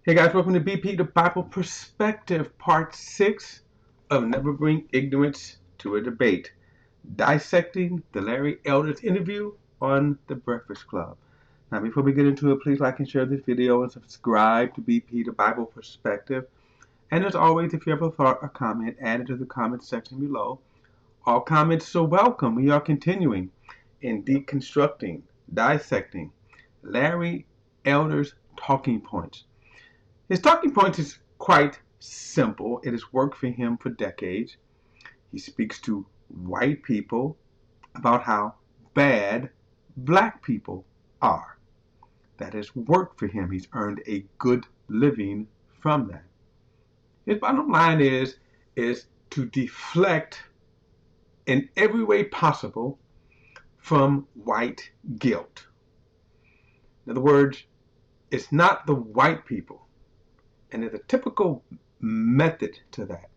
Hey guys, welcome to BP, the Bible Perspective, Part 6 of Never Bring Ignorance to a Debate, dissecting the Larry Elder's interview on the Breakfast Club. Now, before we get into it, please like and share this video and subscribe to BP, the Bible Perspective. And as always, if you have a thought or comment, add it to the comment section below. All comments are welcome. We are continuing in deconstructing, dissecting Larry Elder's talking points. His talking point is quite simple. It has worked for him for decades. He speaks to white people about how bad black people are. That has worked for him. He's earned a good living from that. His bottom line is to deflect in every way possible from white guilt. In other words, it's not the white people. And there's a typical method to that.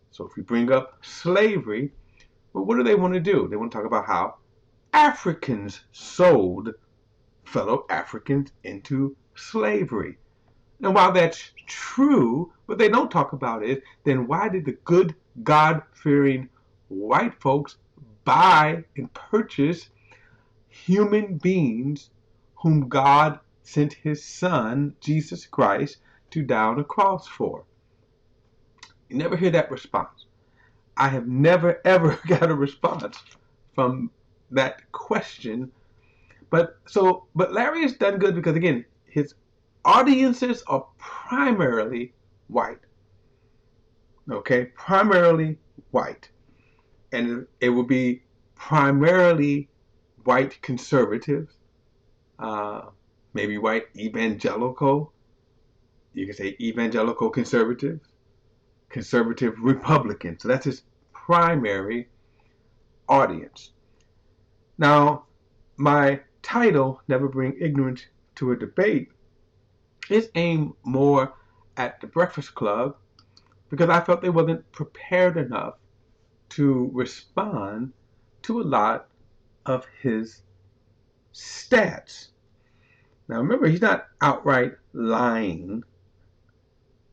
So if we bring up slavery, well, what do they want to do? They want to talk about how Africans sold fellow Africans into slavery. And while that's true, what they don't talk about is, then why did the good, God-fearing white folks buy and purchase human beings whom God sent his son, Jesus Christ, to die on a cross for? You never hear that response. I have never ever got a response from that question. But Larry has done good because again, his audiences are primarily white. Okay, primarily white. And it will be primarily white conservatives, maybe white evangelical. You can say evangelical conservatives, conservative Republican. So that's his primary audience. Now, my title, Never Bring Ignorance to a Debate, is aimed more at the Breakfast Club because I felt they wasn't prepared enough to respond to a lot of his stats. Now, remember, he's not outright lying,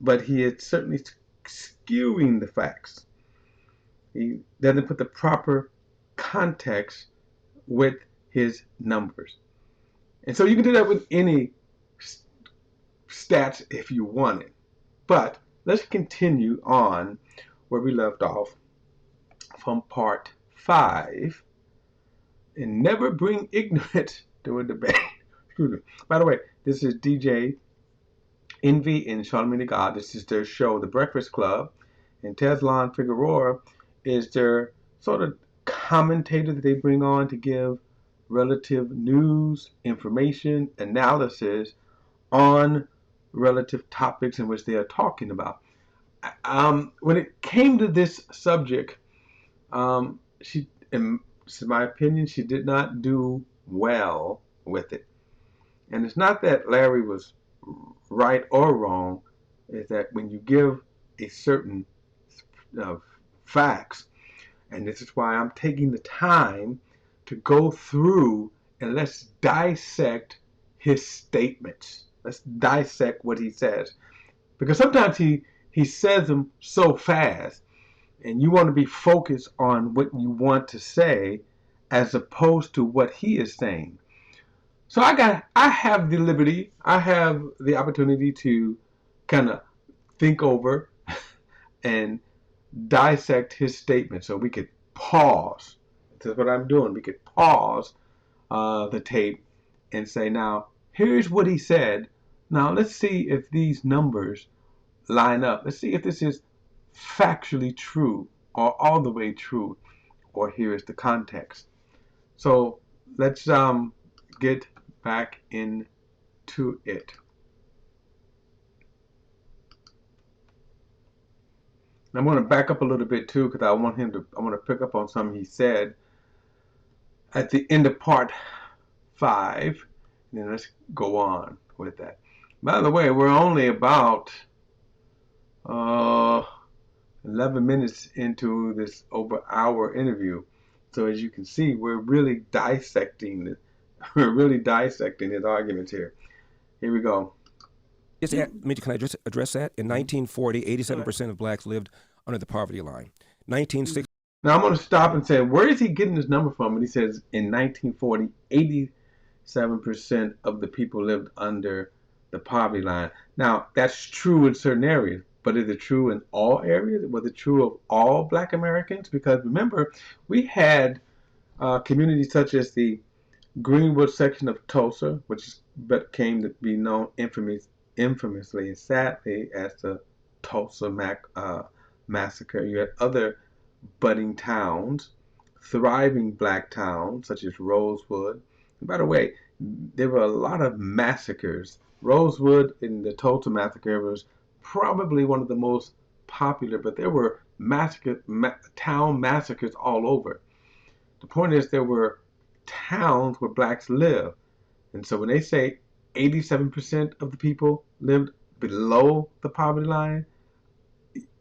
but he is certainly skewing the facts. He doesn't put the proper context with his numbers. And so you can do that with any stats if you want it. But let's continue on where we left off from part 5 and never bring ignorance to a debate. Excuse me. By the way, this is DJ Envy and Charlemagne the God. This is their show, The Breakfast Club. And Tezlon Figueroa is their sort of commentator that they bring on to give relative news, information, analysis on relative topics in which they are talking about. When it came to this subject, she, in my opinion, she did not do well with it. And it's not that Larry was right or wrong, is that when you give a certain facts, and this is why I'm taking the time to go through and let's dissect his statements. Let's dissect what he says. Because sometimes he says them so fast and you want to be focused on what you want to say as opposed to what he is saying. So I have the liberty, I have the opportunity to kind of think over and dissect his statement. So we could pause. This is what I'm doing. We could pause the tape and say, now, here's what he said. Now, let's see if these numbers line up. Let's see if this is factually true or all the way true, or here is the context. So let's get back into it. I'm going to back up a little bit too because I want to pick up on something he said at the end of part 5. And then let's go on with that. By the way, we're only about 11 minutes into this over hour interview. So as you can see, we're really dissecting his arguments here. Here we go. Just can I just address that? In Mhm. 1940, Go ahead. 87% of blacks lived under the poverty line. 1960, Now I'm going to stop and say, where is he getting this number from? And he says in 1940, 87% of the people lived under the poverty line. Now that's true in certain areas, but is it true in all areas? Was it true of all Black Americans? Because remember, we had communities such as the Greenwood section of Tulsa, which came to be known infamously and sadly as the Tulsa massacre. You had other budding towns, thriving black towns such as Rosewood. And by the way, there were a lot of massacres. Rosewood in the Tulsa massacre was probably one of the most popular, but there were town massacres all over. The point is, there were towns where blacks live. And so when they say 87% of the people lived below the poverty line,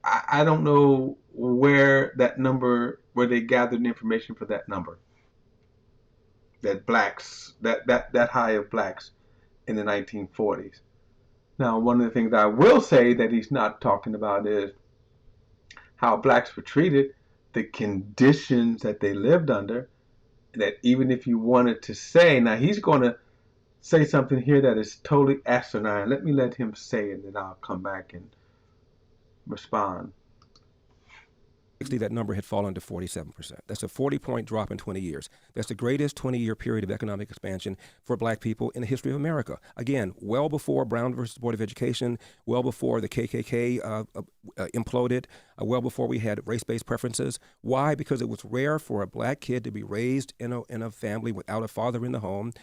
I don't know where they gathered information for that number, that high of blacks in the 1940s. Now, one of the things I will say that he's not talking about is how blacks were treated, the conditions that they lived under, that even if you wanted to say, now he's going to say something here that is totally asinine. Let him say it, and then I'll come back and respond. that number had fallen to 47%. That's a 40-point drop in 20 years. That's the greatest 20-year period of economic expansion for black people in the history of America. Again, well before Brown versus Board of Education, well before the KKK imploded, well before we had race-based preferences. Why? Because it was rare for a black kid to be raised in a family without a father in the home.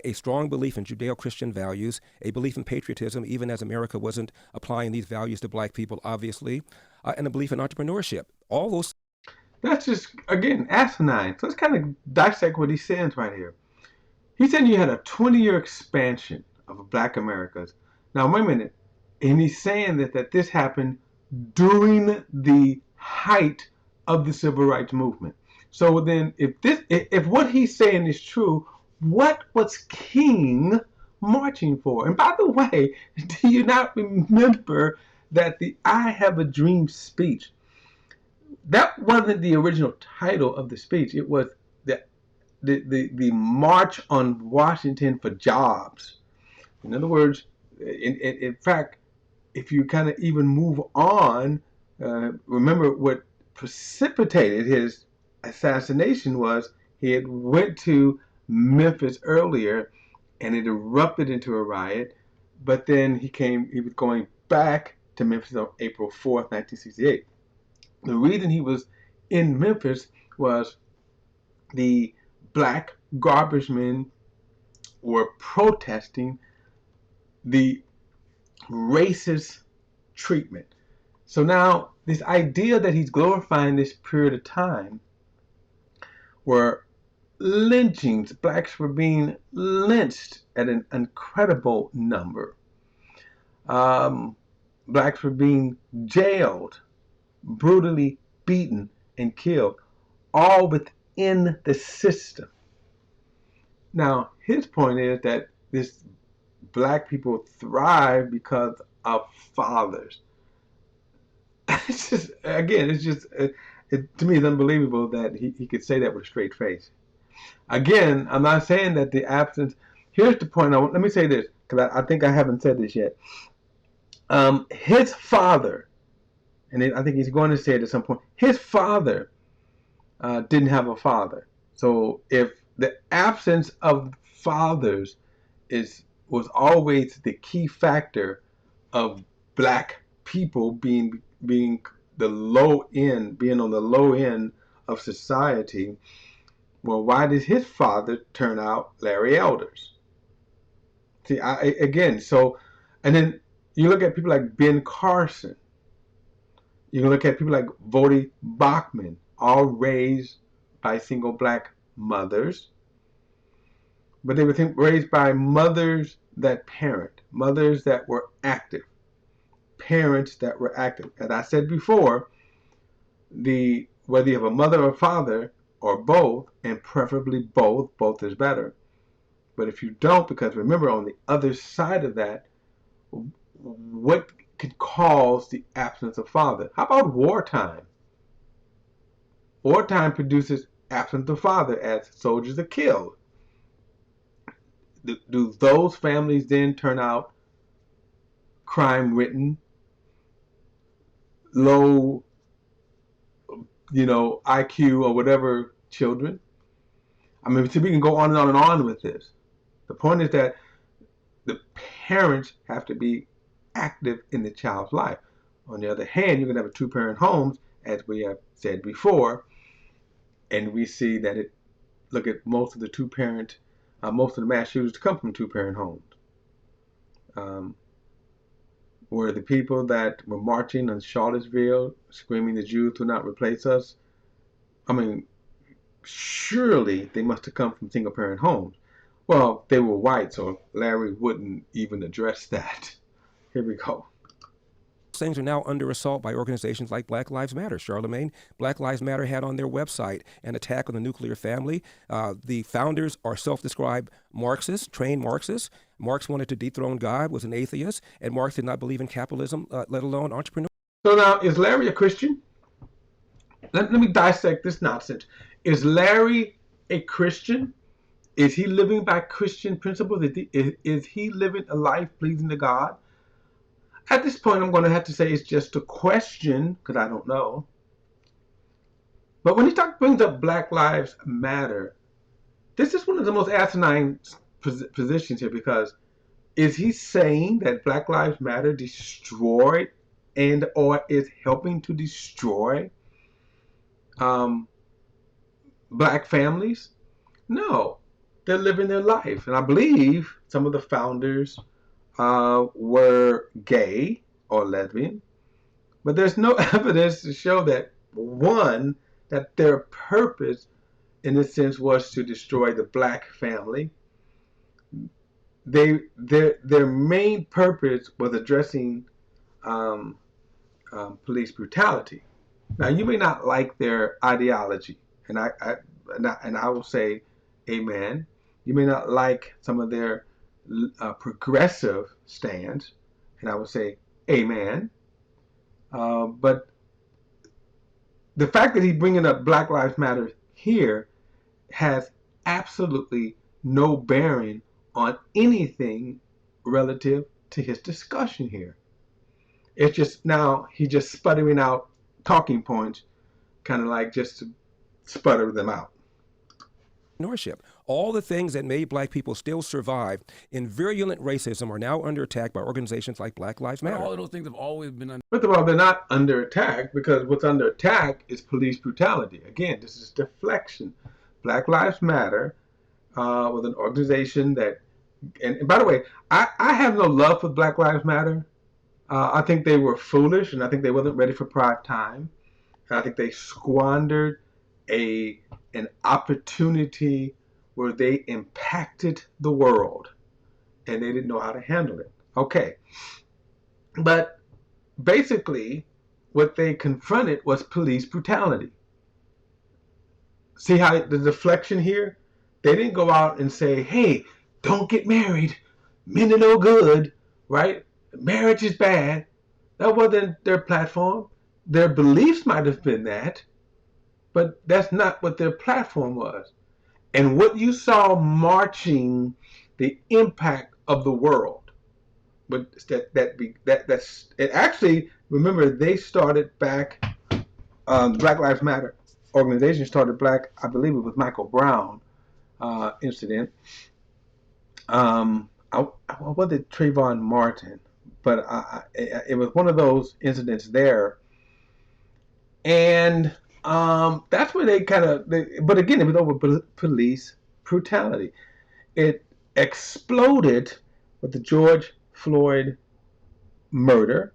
A strong belief in Judeo-Christian values, a belief in patriotism, even as America wasn't applying these values to black people, obviously, and a belief in entrepreneurship. All those. That's just, again, asinine. So let's kind of dissect what he says right here. He said you had a 20-year expansion of black Americas. Now, wait a minute. And he's saying that this happened during the height of the civil rights movement. So then, if what he's saying is true, what was King marching for? And by the way, do you not remember that the "I Have a Dream" speech, that wasn't the original title of the speech? It was the the March on Washington for Jobs. In other words, in fact, if you kind of even move on, remember what precipitated his assassination was he had went to Memphis earlier, and it erupted into a riot. But then he was going back to Memphis on April 4th, 1968. The reason he was in Memphis was the black garbage men were protesting the racist treatment. So now this idea that he's glorifying this period of time where lynchings, blacks were being lynched at an incredible number. Um, Blacks were being jailed, brutally beaten, and killed, all within the system. Now, his point is that this black people thrive because of fathers. It's just, again, it's just, to me, it's unbelievable that he could say that with a straight face. Again, I'm not saying that the absence. Here's the point. Let me say this because I think I haven't said this yet. His father, and I think he's going to say it at some point. His father didn't have a father. So if the absence of fathers is was always the key factor of black people being the low end, being on the low end of society, well, why did his father turn out Larry Elders? See, again, so, and then you look at people like Ben Carson. You can look at people like Vody Bachman, all raised by single black mothers, but they were raised by mothers that parent, mothers that were active, parents that were active. As I said before, the whether you have a mother or father or both, and preferably both is better. But if you don't, because remember on the other side of that, what could cause the absence of father? How about wartime? Wartime produces absence of father as soldiers are killed. Do those families then turn out crime-ridden, low, IQ or whatever children? I mean, so we can go on and on and on with this. The point is that the parents have to be active in the child's life. On the other hand, you can have a two-parent homes, as we have said before, and we see that look at most of the two-parent, most of the mass shooters come from two-parent homes. Were the people that were marching on Charlottesville screaming the Jews will not replace us? I mean, surely they must have come from single-parent homes. Well, they were white, so Larry wouldn't even address that. Here we go. Things are now under assault by organizations like Black Lives Matter. Charlemagne, Black Lives Matter had on their website an attack on the nuclear family. The founders are self-described Marxists, trained Marxists. Marx wanted to dethrone God, was an atheist, and Marx did not believe in capitalism, let alone entrepreneurship. So now, is Larry a Christian? Let me dissect this nonsense. Is Larry a Christian? Is he living by Christian principles? Is he living a life pleasing to God? At this point, I'm going to have to say it's just a question, because I don't know. But when he brings up Black Lives Matter, this is one of the most asinine positions here, because is he saying that Black Lives Matter destroyed and or is helping to destroy black families? No, they're living their life. And I believe some of the founders were gay or lesbian, but there's no evidence to show that, one, that their purpose in this sense was to destroy the black family. Their main purpose was addressing police brutality. Now, you may not like their ideology, and I will say, amen. You may not like some of their progressive stands, and I will say, amen. But the fact that he's bringing up Black Lives Matter here has absolutely no bearing on anything relative to his discussion here. It's just now he's just sputtering out talking points, kind of like just to sputter them out. All the things that made black people still survive in virulent racism are now under attack by organizations like Black Lives Matter. All of those things have always been under. First of all, they're not under attack because what's under attack is police brutality. Again, this is deflection. Black Lives Matter was an organization that, and by the way, I have no love for Black Lives Matter. I think they were foolish, and I think they wasn't ready for prime time. And I think they squandered an opportunity where they impacted the world, and they didn't know how to handle it. Okay, but basically, what they confronted was police brutality. See how the deflection here? They didn't go out and say, "Hey, don't get married. Men are no good, right? Marriage is bad." That wasn't their platform. Their beliefs might have been that, but that's not what their platform was. And what you saw marching the impact of the world, but that's it. Actually, remember they started back. The Black Lives Matter organization started back, I believe it was Michael Brown incident. Was it Trayvon Martin? But it was one of those incidents there, and that's where they kind of. But again, it was over police brutality. It exploded with the George Floyd murder,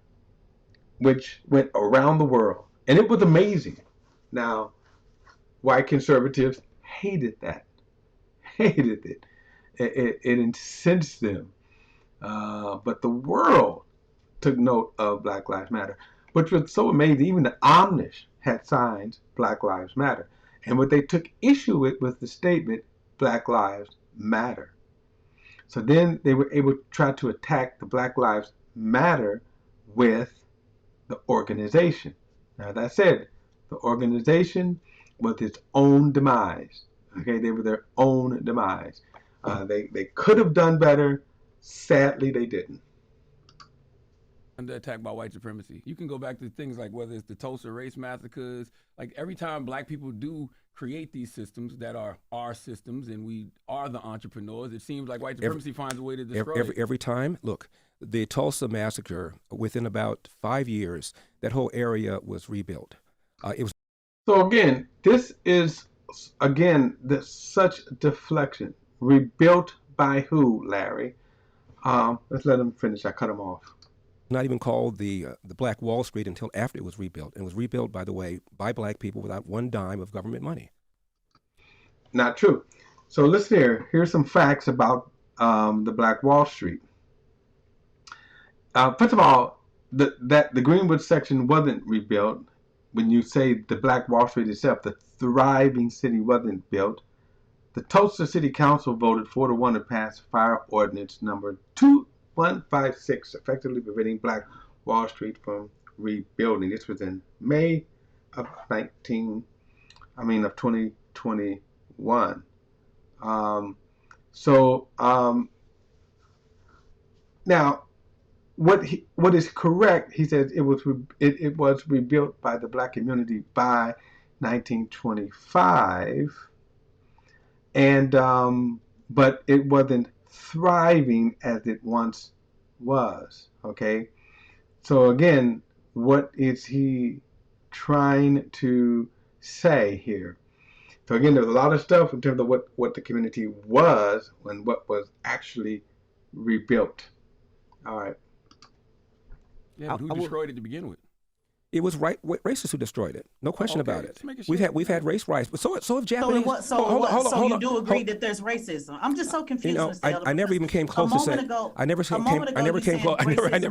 which went around the world, and it was amazing. Now, white conservatives hated that, hated it. It incensed them. But the world took note of Black Lives Matter, which was so amazing. Even the Amish had signed Black Lives Matter. And what they took issue with was the statement, Black Lives Matter. So then they were able to try to attack the Black Lives matter with the organization. Now that said, the organization was its own demise. Okay, they were their own demise. They could have done better. Sadly, they didn't. Under attack by white supremacy. You can go back to things like whether it's the Tulsa race massacres. Like every time black people do create these systems that are our systems and we are the entrepreneurs, it seems like white supremacy finds a way to destroy it. Every time, look, the Tulsa massacre, within about 5 years, that whole area was rebuilt. It was. So again, this is such deflection. Rebuilt by who, Larry? Let's let him finish. I cut him off. Not even called the Black Wall Street until after it was rebuilt. And it was rebuilt, by the way, by black people without one dime of government money. Not true. So listen here. Here's some facts about the Black Wall Street. First of all, the Greenwood section wasn't rebuilt. When you say the Black Wall Street itself, the thriving city wasn't built. The Tulsa City Council voted 4-1 to pass Fire Ordinance number 2156, effectively preventing Black Wall Street from rebuilding. This was in May of 2021. Now, what is correct? He says it was rebuilt by the black community by 1925, and but it wasn't thriving as it once was. Okay, so again, what is he trying to say here? So again, there's a lot of stuff in terms of what the community was and what was actually rebuilt. All right. Yeah, who destroyed it to begin with? It was racists who destroyed it. No question about it. We've had race riots, but so have Japanese. So you do agree that there's racism? I'm just so confused. I never even came close to saying. I never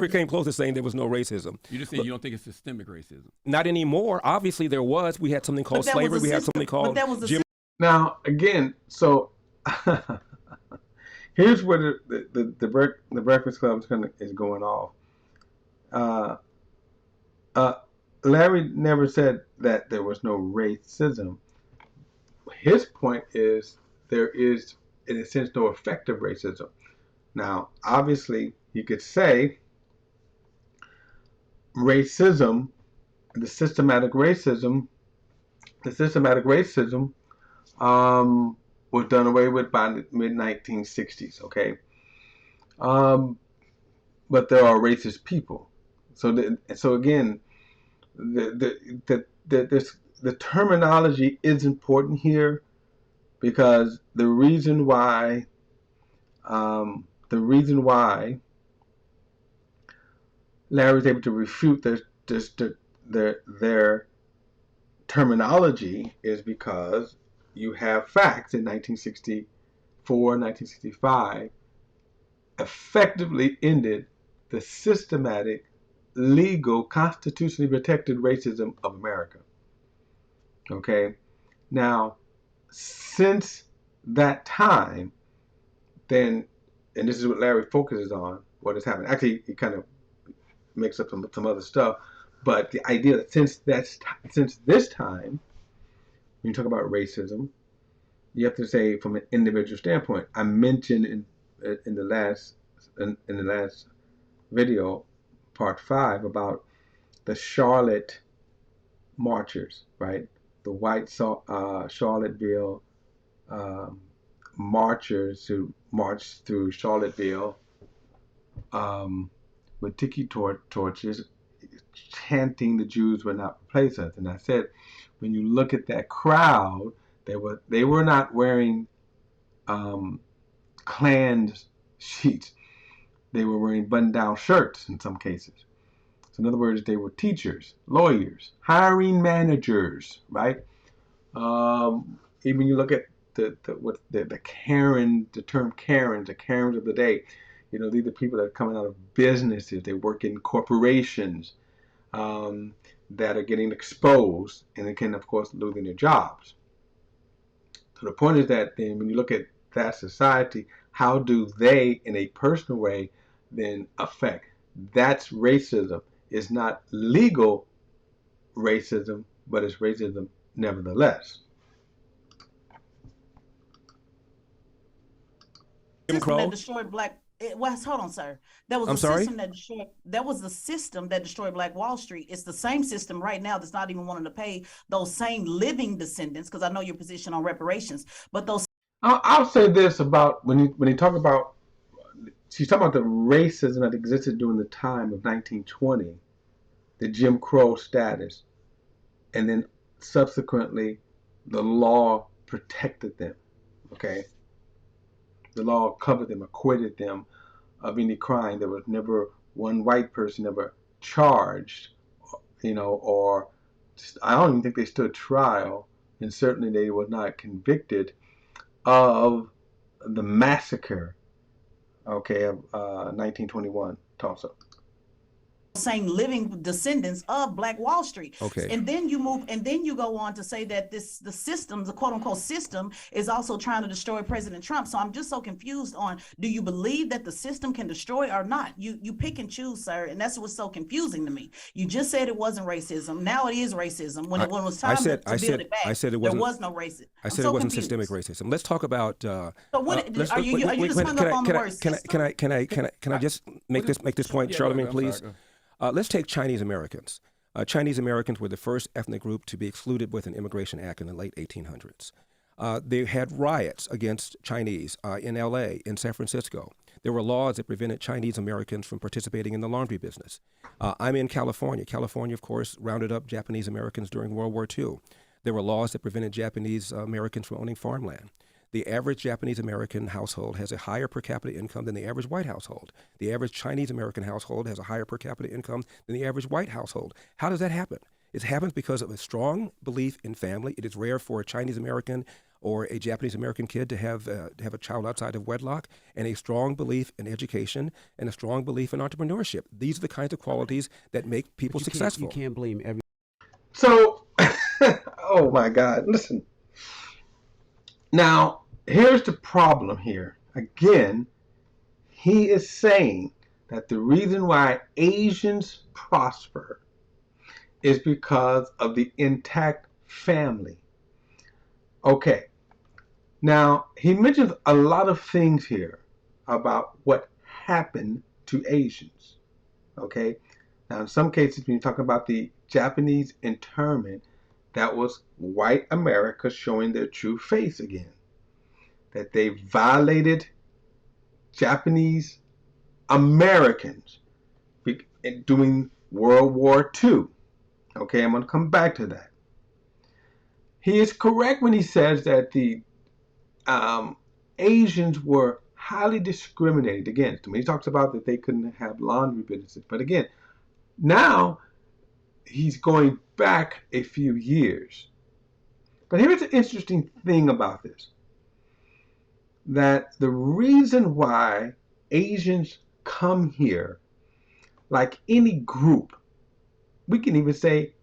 came close to saying there was no racism. You just saying you don't think it's systemic racism? Not anymore. Obviously, there was. We had something called slavery. We had something called Jim. Now again, so here's where the Breakfast Club is going off. Larry never said that there was no racism. His point is there is, in a sense, no effective racism. Now, obviously, you could say racism, the systematic racism was done away with by the mid-1960s, okay? But there are racist people. So again, the terminology is important here, because the reason why Larry was able to refute their terminology is because you have facts in 1964, 1965 effectively ended the systematic, legal, constitutionally protected racism of America. Okay? Now, since that time, then, and this is what Larry focuses on, what has happened. Actually, he kind of makes up some other stuff, but the idea that since this time, when you talk about racism, you have to say from an individual standpoint. I mentioned in the last video, part 5, about the Charlotte marchers, right? The white Charlottesville marchers who marched through Charlottesville with tiki torches, chanting the Jews will not replace us. And I said, when you look at that crowd, they were not wearing Klan sheets. They were wearing button-down shirts in some cases. So in other words, they were teachers, lawyers, hiring managers, right? Even you look at the Karen, the term Karens, the Karens of the day. You know, these are people that are coming out of businesses. They work in corporations that are getting exposed, and they can, of course, losing their jobs. So the point is that then when you look at that society, how do they, in a personal way, then affect that's racism. It's not legal racism, but it's racism nevertheless. Jim System that Crow. destroyed black. It was, hold on, sir. That was I'm the sorry. system that destroyed. That was the system that destroyed Black Wall Street. It's the same system right now that's not even wanting to pay those same living descendants. Because I know your position on reparations, but those. I'll say this about when you talk about, she's talking about the racism that existed during the time of 1920, the Jim Crow status, and then subsequently the law protected them. Okay, the law covered them, acquitted them of any crime. There was never one white person ever charged, or I don't even think they stood trial, and certainly they were not convicted of the massacre, okay, of 1921 Tulsa. Same living descendants of Black Wall Street. Okay. And then you move, and then you go on to say that the system, the quote unquote system, is also trying to destroy President Trump. So I'm just so confused on, do you believe that the system can destroy or not? You pick and choose, sir, and that's what's so confusing to me. You just said it wasn't racism. Now it is racism. When it was time to build it back, I said it wasn't, there was no racism. I said it wasn't systemic racism. Let's talk about. So what are you just hung up on the word system? Can I just make this point, Charlamagne, please? Let's take Chinese Americans. Chinese Americans were the first ethnic group to be excluded with an Immigration Act in the late 1800s. They had riots against Chinese in L.A., in San Francisco. There were laws that prevented Chinese Americans from participating in the laundry business. I'm in California. California, of course, rounded up Japanese Americans during World War II. There were laws that prevented Japanese Americans from owning farmland. The average Japanese American household has a higher per capita income than the average white household. The average Chinese American household has a higher per capita income than the average white household. How does that happen? It happens because of a strong belief in family. It is rare for a Chinese American or a Japanese American kid to have a child outside of wedlock, and a strong belief in education and a strong belief in entrepreneurship. These are the kinds of qualities that make people successful. You can't blame every. So, oh my God, listen. Now, here's the problem here. Again, he is saying that the reason why Asians prosper is because of the intact family. Okay. Now, he mentions a lot of things here about what happened to Asians. Okay. Now, in some cases, when you talk about the Japanese internment, that was white America showing their true face again. That they violated Japanese Americans during World War II. Okay, I'm going to come back to that. He is correct when he says that the Asians were highly discriminated against. When he talks about that they couldn't have laundry businesses. But again, now he's going back a few years. But here's the interesting thing about this. That the reason why Asians come here, like any group, we can even say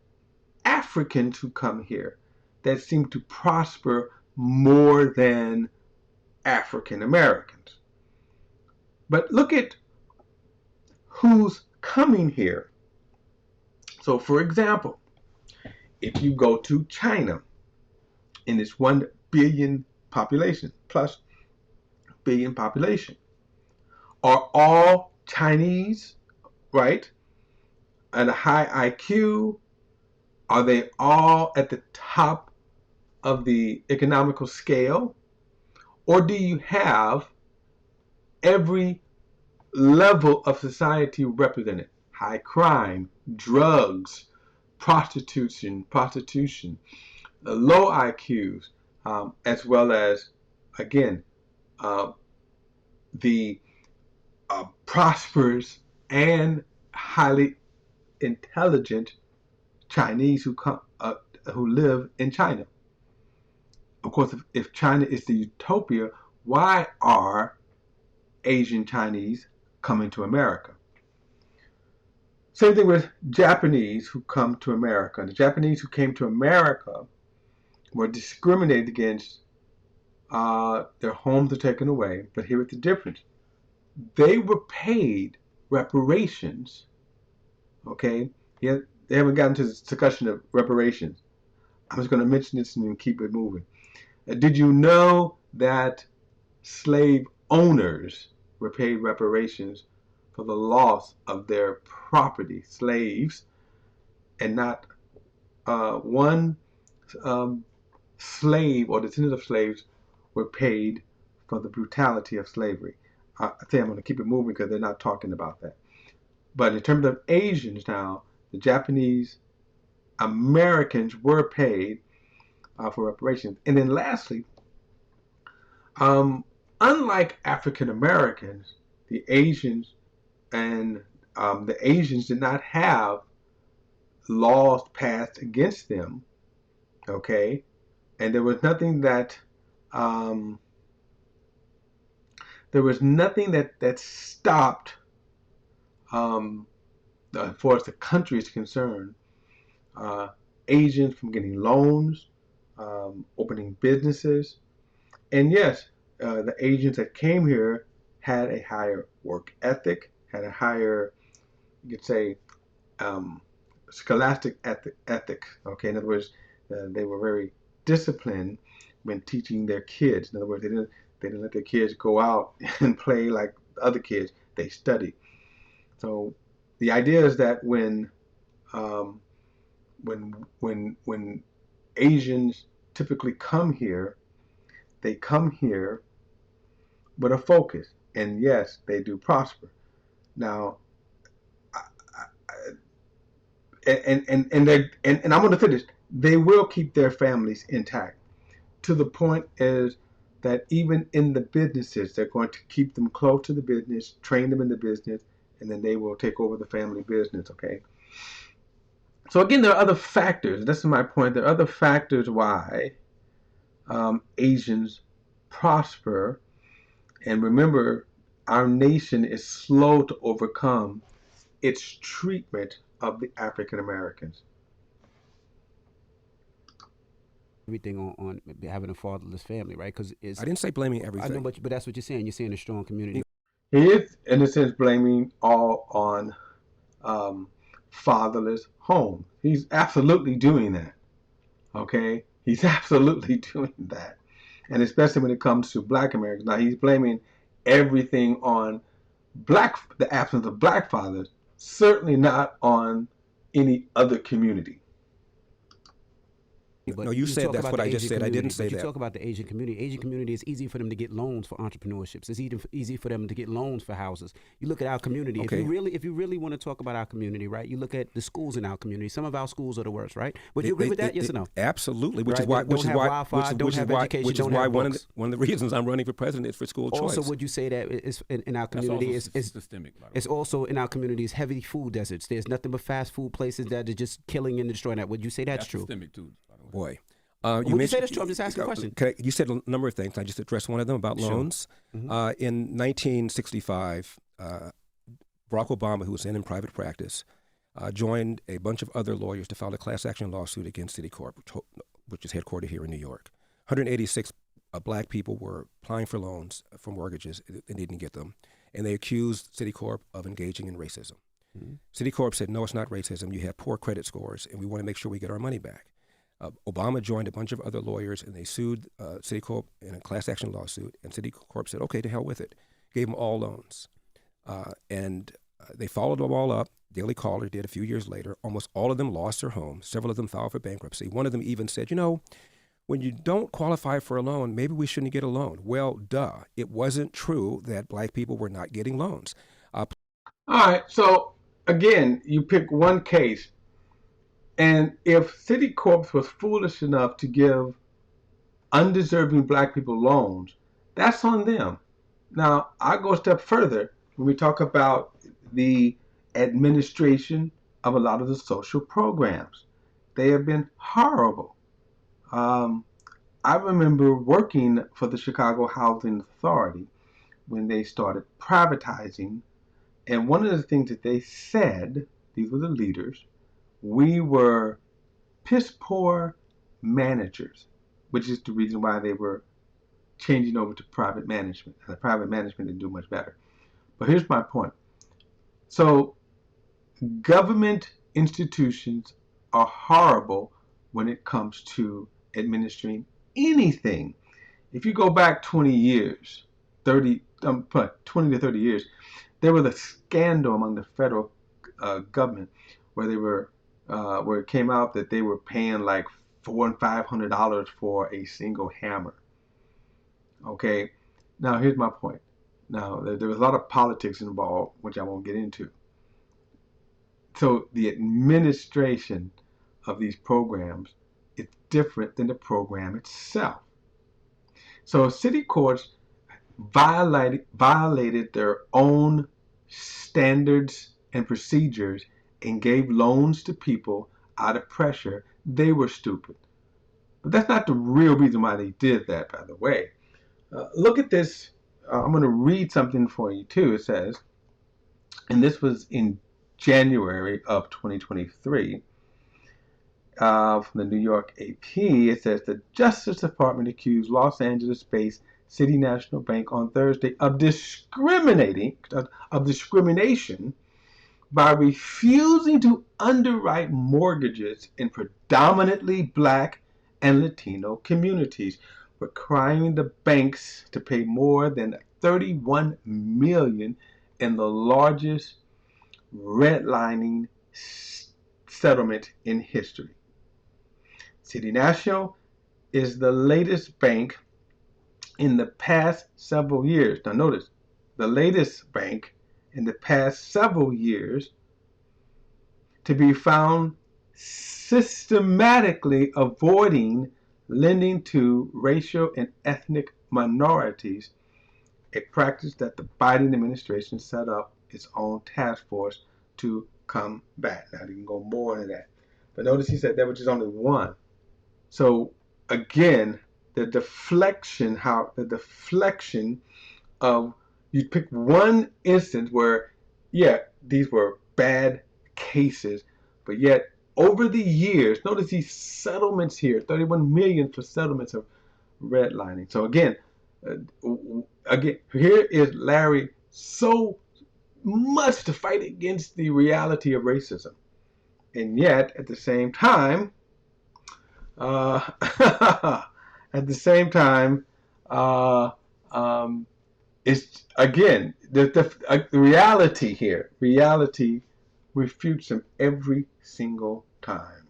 Africans who come here, that seem to prosper more than African Americans. But look at who's coming here. So, for example, if you go to China, in its 1 billion population, plus billion population, are all Chinese, right? At a high IQ? Are they all at the top of the economical scale? Or do you have every level of society represented? High crime, drugs, prostitution, low IQs, as well as, again, the prosperous and highly intelligent Chinese who live in China. Of course, if China is the utopia, why are Asian Chinese coming to America? Same thing with Japanese who come to America. The Japanese who came to America were discriminated against. Their homes are taken away. But here is the difference. They were paid reparations, okay? Yeah, they haven't gotten to the discussion of reparations. I'm just going to mention this and then keep it moving. Did you know that slave owners were paid reparations for the loss of their property, slaves, and not one slave or descendant of slaves were paid for the brutality of slavery? I think I'm going to keep it moving because they're not talking about that. But in terms of Asians now, the Japanese Americans were paid for reparations. And then lastly, unlike African Americans, the Asians and the Asians did not have laws passed against them. Okay, and um, there was nothing that stopped, as far as the country is concerned, uh, Asians from getting loans, opening businesses. And yes, the Asians that came here had a higher work ethic, had a higher, you could say, um, scholastic ethic. Okay, in other words, they were very disciplined when teaching their kids. In other words, they didn't let their kids go out and play like the other kids. They studied. So the idea is that um, when Asians typically come here, they come here with a focus, and yes, they do prosper. Now, and I'm going to finish. They will keep their families intact. To the point is that even in the businesses, they're going to keep them close to the business, train them in the business, and then they will take over the family business. Okay. So again, there are other factors. This is my point. There are other factors why Asians prosper. And remember, our nation is slow to overcome its treatment of the African Americans. Everything on having a fatherless family, right? Because it's I didn't say blaming I know, everything. but that's what you're saying. You're saying a strong community. He is, in a sense, blaming all on um, fatherless homes. He's absolutely doing that. Okay, he's absolutely doing that, and especially when it comes to Black Americans. Now he's blaming everything on the absence of Black fathers. Certainly not on any other community. No, But you you said talk that's about what the I just Asian said. I community. didn't say But you that. talk about the Asian community. Asian community is easy for them to get loans for entrepreneurships. It's easy for them to get loans for houses. You look at our community. Okay. If you really want to talk about our community, right? You look at the schools in our community. Some of our schools are the worst, right? Would you agree with that? Yes or no? Absolutely. Which Right, is why. don't have Wi-Fi, don't have education, Which is don't why have one books. of the reasons I'm running for president is for school Also, choice. would you say that in our That's community also is systemic, by the way. it's also in our community is heavy food deserts. There's nothing but fast food places that are just killing and destroying that. Would you say that's true? Systemic too, by the way. Boy. Would you say that's true? I'm just asking a question. You said a number of things. I just addressed one of them about Sure. loans. In 1965, Barack Obama, who was in private practice, joined a bunch of other lawyers to file a class action lawsuit against Citicorp, which is headquartered here in New York. 186 Black people were applying for loans for mortgages. They didn't get them. And they accused Citicorp of engaging in racism. Citicorp said, no, it's not racism. You have poor credit scores, and we want to make sure we get our money back. Obama joined a bunch of other lawyers, and they sued Citicorp in a class action lawsuit. And Citicorp said, okay, to hell with it. Gave them all loans. And they followed them all up. Daily Caller did a few years later. Almost all of them lost their homes. Several of them filed for bankruptcy. One of them even said, when you don't qualify for a loan, maybe we shouldn't get a loan. Well, duh. It wasn't true that Black people were not getting loans. All right. So again, you pick one case. And if Citicorp was foolish enough to give undeserving Black people loans, that's on them. Now, I go a step further when we talk about the administration of a lot of the social programs. They have been horrible. I remember working for the Chicago Housing Authority when they started privatizing. And one of the things that they said, these were the leaders, we were piss poor managers, which is the reason why they were changing over to private management. And the private management didn't do much better. But here's my point. So government institutions are horrible when it comes to administering anything. If you go back 20 years, 20 to 30 years, there was a scandal among the federal government where where it came out that they were paying like $400 and $500 for a single hammer. Okay, now here's my point. Now there was a lot of politics involved, which I won't get into. So the administration of these programs is different than the program itself. So city courts violated their own standards and procedures and gave loans to people out of pressure. They were stupid. But that's not the real reason why they did that, by the way. Look at this. I'm going to read something for you, too. It says, and this was in January of 2023, from the New York AP. It says the Justice Department accused Los Angeles-based City National Bank on Thursday of discrimination by refusing to underwrite mortgages in predominantly Black and Latino communities, requiring the banks to pay more than $31 million in the largest redlining settlement in history. City National is the latest bank in the past several years. Now notice, the latest bank in the past several years to be found systematically avoiding lending to racial and ethnic minorities, a practice that the Biden administration set up its own task force to combat. Now you can go more into that. But notice he said there was just only one. So again, the deflection of, you pick one instance where, yeah, these were bad cases, but yet over the years, notice these settlements here, 31 million for settlements of redlining. So again, here is Larry so much to fight against the reality of racism, and yet at the same time, uh, at the same time, uh, it's again the reality here. Reality refutes him every single time.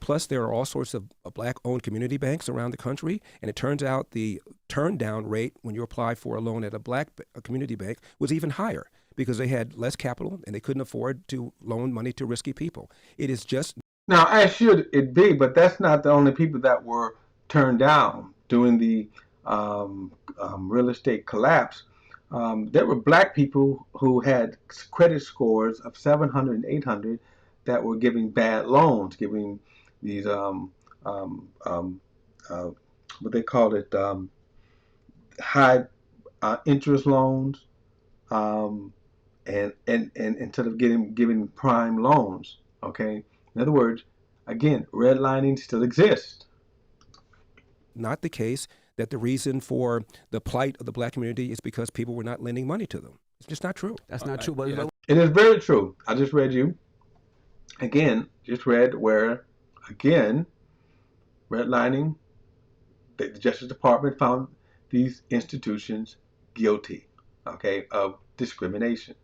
Plus, there are all sorts of Black-owned community banks around the country, and it turns out the turn-down rate when you apply for a loan at a Black community bank was even higher because they had less capital and they couldn't afford to loan money to risky people. It is just... Now, as should it be, but that's not the only people that were turned down during the real estate collapse. There were Black people who had credit scores of 700 and 800 that were giving bad loans, giving these what they called it, high interest loans, and instead of giving prime loans. Okay, in other words, again, redlining still exists. Not the case that the reason for the plight of the Black community is because people were not lending money to them. It's just not true. That's not true, but It is very true. I just read you again. Just read where again, redlining. The Justice Department found these institutions guilty, okay, of discrimination.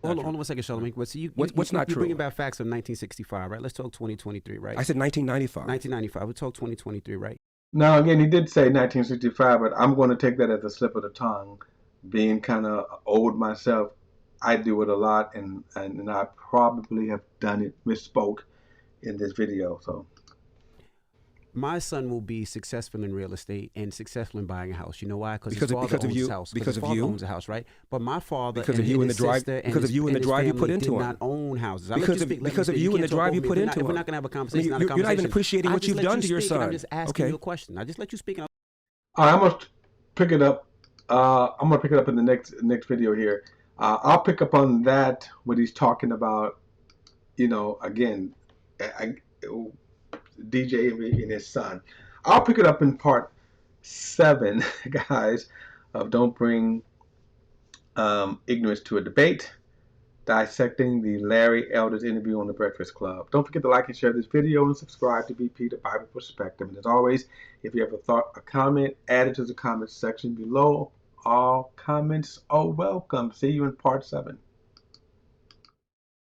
Hold on 1 second, Sullivan. So What's not you true? bring about facts of 1965, right? Let's talk 2023, right? I said 1995. 1995. We talk 2023, right? Now, again, he did say 1965, but I'm going to take that as a slip of the tongue. Being kind of old myself, I do it a lot, and I probably have done it, misspoke in this video. So My son will be successful in real estate and successful in buying a house. You know why? Because his Because of- father because of owns you- his house. because his of father you. owns a house, right? But my father Because and of you and his the drive- sister and because of his- you and the his drive you family put into did him. not own houses. I'll let Because you of- speak. Let me because of speak. you and can't the talk drive over you me. put If into we're him. not going to have a I mean, conversation, not a you're not even conversation. appreciating I what just you've let done you to your speak, and I'm son. just asking Okay. you a question. I just let you speak. And I'm gonna pick it up. I'm gonna pick it up in the next video here. I'll pick up on that when he's talking about, again, DJ and his son. I'll pick it up in part 7, guys, of Don't Bring Ignorance to a Debate. dissecting the Larry Elders interview on the Breakfast Club. Don't forget to like and share this video and subscribe to BP the Bible Perspective. And as always, if you have a thought or comment, add it to the comment section below. All comments are welcome. See you in part 7.